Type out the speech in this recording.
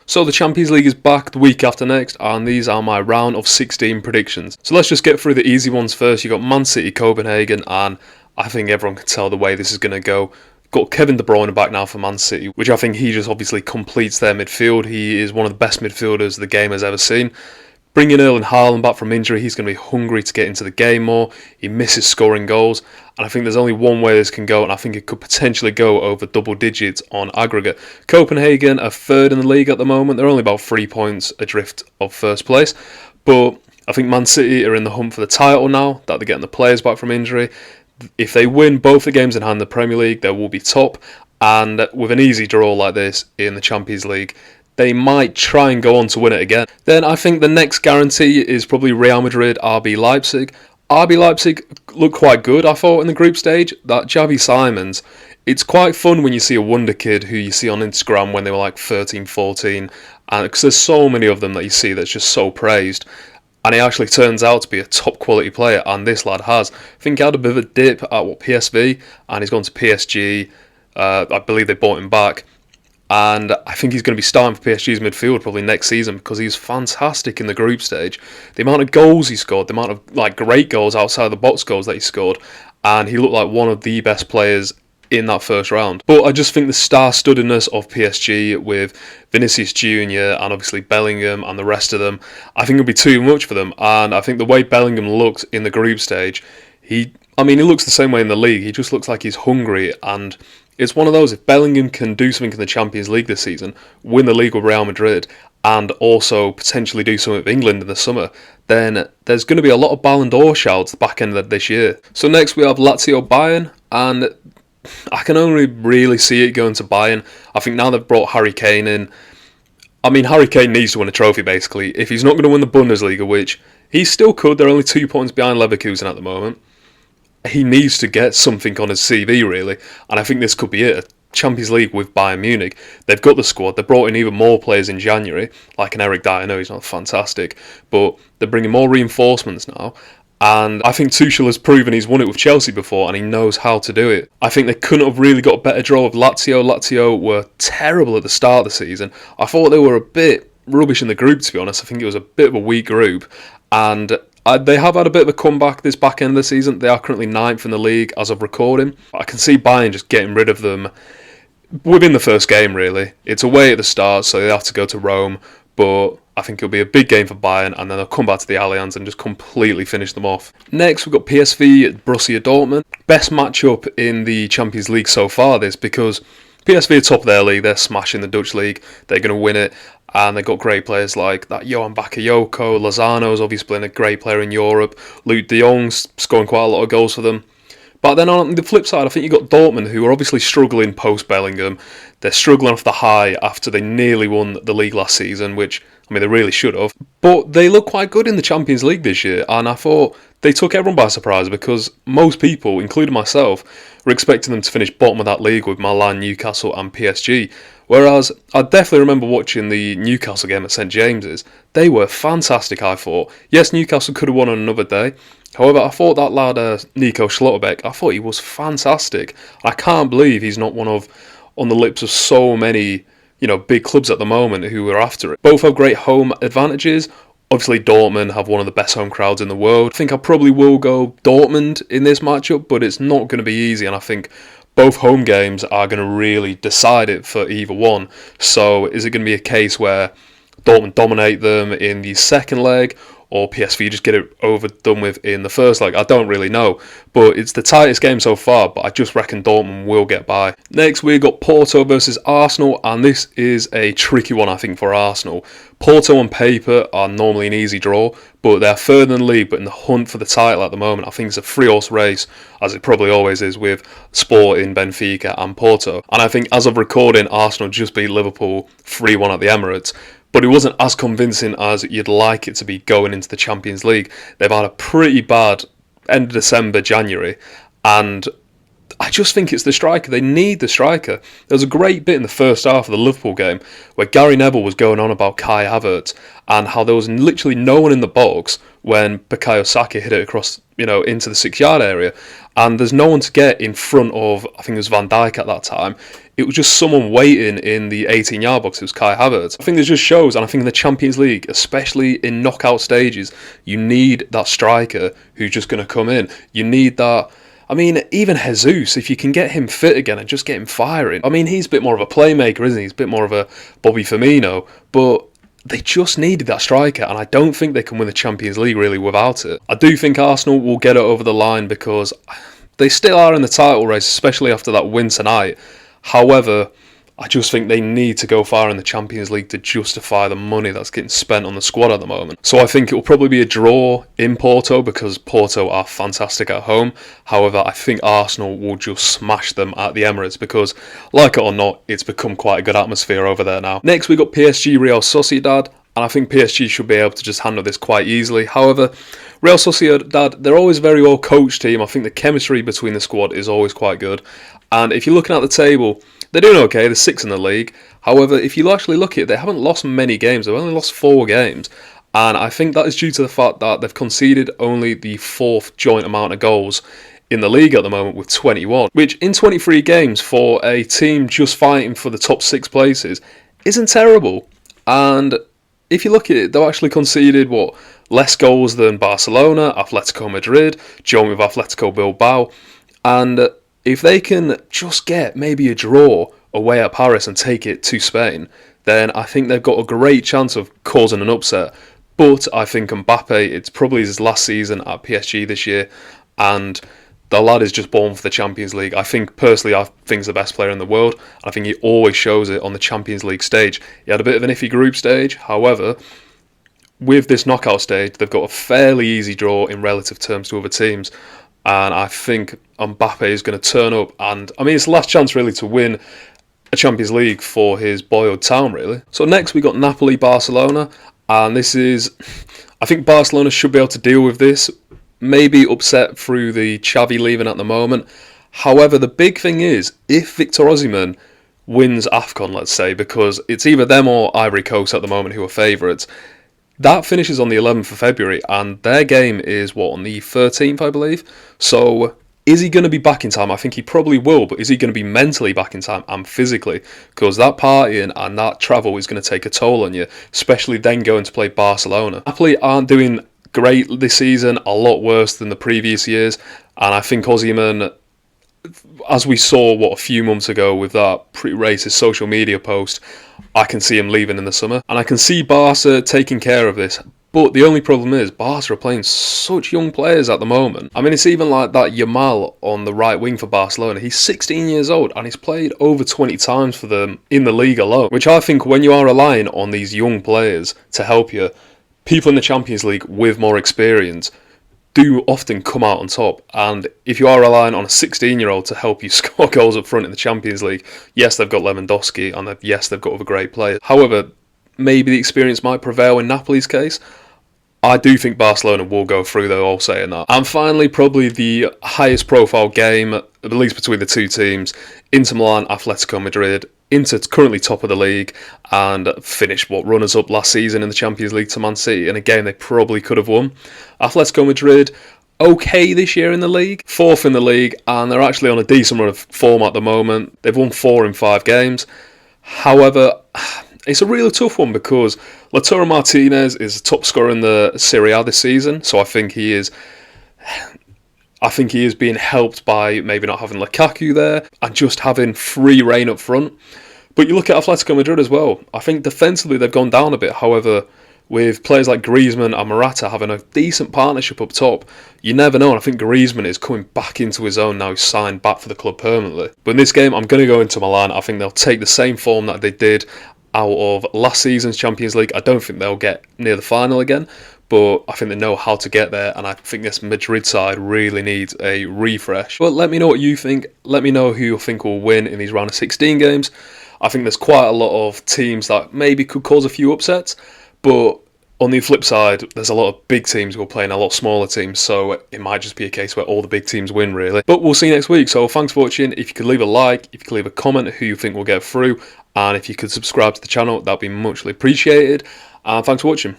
So the Champions League is back the week after next, and these are my round of 16 predictions. So let's just get through the easy ones first. You got Man City, Copenhagen, and I think everyone can tell the way this is going to go. Got Kevin De Bruyne back now for Man City, which I think he just obviously completes their midfield. He is one of the best midfielders the game has ever seen. Bringing Erling Haaland back from injury, he's going to be hungry to get into the game more. He misses scoring goals, and I think there's only one way this can go, and I think it could potentially go over double digits on aggregate. Copenhagen are third in the league at the moment. They're only about 3 points adrift of first place, but I think Man City are in the hunt for the title now that they're getting the players back from injury. If they win both the games in hand in the Premier League, they will be top, and with an easy draw like this in the Champions League, they might try and go on to win it again. Then I think the next guarantee is probably Real Madrid, RB Leipzig. RB Leipzig looked quite good, I thought, in the group stage. That Xavi Simons, it's quite fun when you see a wonder kid who you see on Instagram when they were like 13, 14, and because there's so many of them that you see that's just so praised. And he actually turns out to be a top quality player, and this lad has. I think he had a bit of a dip at PSV, and he's gone to PSG. I believe they bought him back. And I think he's going to be starting for PSG's midfield probably next season because he's fantastic in the group stage. The amount of goals he scored, the amount of great goals outside the box goals that he scored, and he looked like one of the best players in that first round. But I just think the star-studdedness of PSG with Vinicius Jr. and obviously Bellingham and the rest of them, I think it'll be too much for them. And I think the way Bellingham looked in the group stage, he looks the same way in the league. He just looks like he's hungry, and it's one of those, if Bellingham can do something in the Champions League this season, win the league with Real Madrid, and also potentially do something with England in the summer, then there's going to be a lot of Ballon d'Or shouts the back end of this year. So next we have Lazio Bayern, and I can only really see it going to Bayern. I think now they've brought Harry Kane in. Harry Kane needs to win a trophy, basically. If he's not going to win the Bundesliga, which he still could, they're only 2 points behind Leverkusen at the moment, he needs to get something on his CV, really. And I think this could be it. A Champions League with Bayern Munich. They've got the squad. They brought in even more players in January, like an Eric Dyer. I know he's not fantastic, but they're bringing more reinforcements now. And I think Tuchel has proven he's won it with Chelsea before, and he knows how to do it. I think they couldn't have really got a better draw with Lazio. Lazio were terrible at the start of the season. I thought they were a bit rubbish in the group, to be honest. I think it was a bit of a weak group. And they have had a bit of a comeback this back end of the season. They are currently 9th in the league as of recording. I can see Bayern just getting rid of them within the first game, really. It's away at the start, so they have to go to Rome. But I think it'll be a big game for Bayern, and then they'll come back to the Allianz and just completely finish them off. Next, we've got PSV, Borussia Dortmund. Best matchup in the Champions League so far, this, because PSV are top of their league. They're smashing the Dutch league. They're going to win it. And they've got great players like that Johan Bakayoko. Lozano's obviously been a great player in Europe. Luke de Jong's scoring quite a lot of goals for them. But then on the flip side, I think you've got Dortmund, who are obviously struggling post-Bellingham. They're struggling off the high after they nearly won the league last season, which, they really should have. But they look quite good in the Champions League this year, and I thought they took everyone by surprise because most people, including myself, were expecting them to finish bottom of that league with Milan, Newcastle and PSG. Whereas I definitely remember watching the Newcastle game at St James's. They were fantastic, I thought. Yes, Newcastle could have won on another day. However, I thought that lad, Nico Schlotterbeck, I thought he was fantastic. I can't believe he's not on the lips of so many, big clubs at the moment who are after it. Both have great home advantages. Obviously, Dortmund have one of the best home crowds in the world. I think I probably will go Dortmund in this matchup, but it's not going to be easy, and I think both home games are going to really decide it for either one. So is it going to be a case where Dortmund dominate them in the second leg, or PSV just get it done with in the first leg? I don't really know, but it's the tightest game so far, but I just reckon Dortmund will get by. Next, we've got Porto versus Arsenal, and this is a tricky one, I think, for Arsenal. Porto on paper are normally an easy draw, but they're further in the league, but in the hunt for the title at the moment, I think it's a three-horse race, as it probably always is with Sporting, Benfica and Porto. And I think as of recording, Arsenal just beat Liverpool 3-1 at the Emirates. But it wasn't as convincing as you'd like it to be going into the Champions League. They've had a pretty bad end of December, January, and I just think it's the striker. They need the striker. There was a great bit in the first half of the Liverpool game where Gary Neville was going on about Kai Havertz and how there was literally no one in the box when Bukayo Saka hit it across, into the 6-yard area. And there's no one to get in front of, I think it was Van Dijk at that time. It was just someone waiting in the 18-yard box. It was Kai Havertz. I think this just shows, and I think in the Champions League, especially in knockout stages, you need that striker who's just going to come in. You need that. I mean, even Jesus, if you can get him fit again and just get him firing. I mean, he's a bit more of a playmaker, isn't he? He's a bit more of a Bobby Firmino. But they just needed that striker, and I don't think they can win the Champions League really without it. I do think Arsenal will get it over the line because they still are in the title race, especially after that win tonight. However, I just think they need to go far in the Champions League to justify the money that's getting spent on the squad at the moment. So I think it will probably be a draw in Porto because Porto are fantastic at home. However, I think Arsenal will just smash them at the Emirates because, like it or not, it's become quite a good atmosphere over there now. Next, we got PSG Real Sociedad, and I think PSG should be able to just handle this quite easily. However, Real Sociedad, they're always a very well coached team. I think the chemistry between the squad is always quite good. And if you're looking at the table, they're doing okay. They're 6th in the league. However, if you actually look at it, they haven't lost many games. They've only lost 4 games. And I think that is due to the fact that they've conceded only the 4th joint amount of goals in the league at the moment with 21. Which in 23 games for a team just fighting for the top 6 places isn't terrible. And if you look at it, they've actually conceded, less goals than Barcelona, Atletico Madrid, joint with Atletico Bilbao. And if they can just get maybe a draw away at Paris and take it to Spain, then I think they've got a great chance of causing an upset. But I think Mbappe, it's probably his last season at PSG this year, and the lad is just born for the Champions League. I think he's the best player in the world. I think he always shows it on the Champions League stage. He had a bit of an iffy group stage, however, with this knockout stage, they've got a fairly easy draw in relative terms to other teams. And I think Mbappe is going to turn up. And I mean, it's the last chance really to win a Champions League for his boyhood town, really. So next we got Napoli, Barcelona. And this is, I think Barcelona should be able to deal with this. Maybe upset through the Xavi leaving at the moment. However, the big thing is, if Victor Osimhen wins AFCON, let's say, because it's either them or Ivory Coast at the moment who are favourites, that finishes on the 11th of February, and their game is, on the 13th, I believe? So, is he going to be back in time? I think he probably will, but is he going to be mentally back in time and physically? Because that partying and that travel is going to take a toll on you, especially then going to play Barcelona. Napoli aren't doing great this season, a lot worse than the previous years, and I think Osimhen, as we saw, a few months ago with that pretty racist social media post, I can see him leaving in the summer. And I can see Barca taking care of this. But the only problem is, Barca are playing such young players at the moment. I mean, it's even like that Yamal on the right wing for Barcelona. He's 16 years old and he's played over 20 times for them in the league alone. Which I think when you are relying on these young players to help you, people in the Champions League with more experience do often come out on top. And if you are relying on a 16-year-old to help you score goals up front in the Champions League, yes, they've got Lewandowski, and yes, they've got other great players. However, maybe the experience might prevail in Napoli's case. I do think Barcelona will go through, though, all saying that. And finally, probably the highest profile game, at least between the two teams, Inter Milan, Atletico Madrid. Inter currently top of the league and finished runners-up last season in the Champions League to Man City in a game they probably could have won. Atletico Madrid, okay this year in the league, 4th in the league, and they're actually on a decent run of form at the moment. They've won 4 in 5 games. However, it's a really tough one because Lautaro Martinez is the top scorer in the Serie A this season, so I think he is being helped by maybe not having Lukaku there and just having free reign up front. But you look at Atletico Madrid as well. I think defensively they've gone down a bit. However, with players like Griezmann and Morata having a decent partnership up top, you never know. And I think Griezmann is coming back into his own now. He's signed back for the club permanently. But in this game, I'm going to go into Milan. I think they'll take the same form that they did out of last season's Champions League. I don't think they'll get near the final again, but I think they know how to get there, and I think this Madrid side really needs a refresh. But let me know what you think. Let me know who you think will win in these round of 16 games. I think there's quite a lot of teams that maybe could cause a few upsets, but On the flip side, there's a lot of big teams who are playing a lot smaller teams, so it might just be a case where all the big teams win, really. But we'll see you next week, so thanks for watching. If you could leave a like, if you could leave a comment who you think will get through, and if you could subscribe to the channel, that'd be muchly appreciated. And thanks for watching.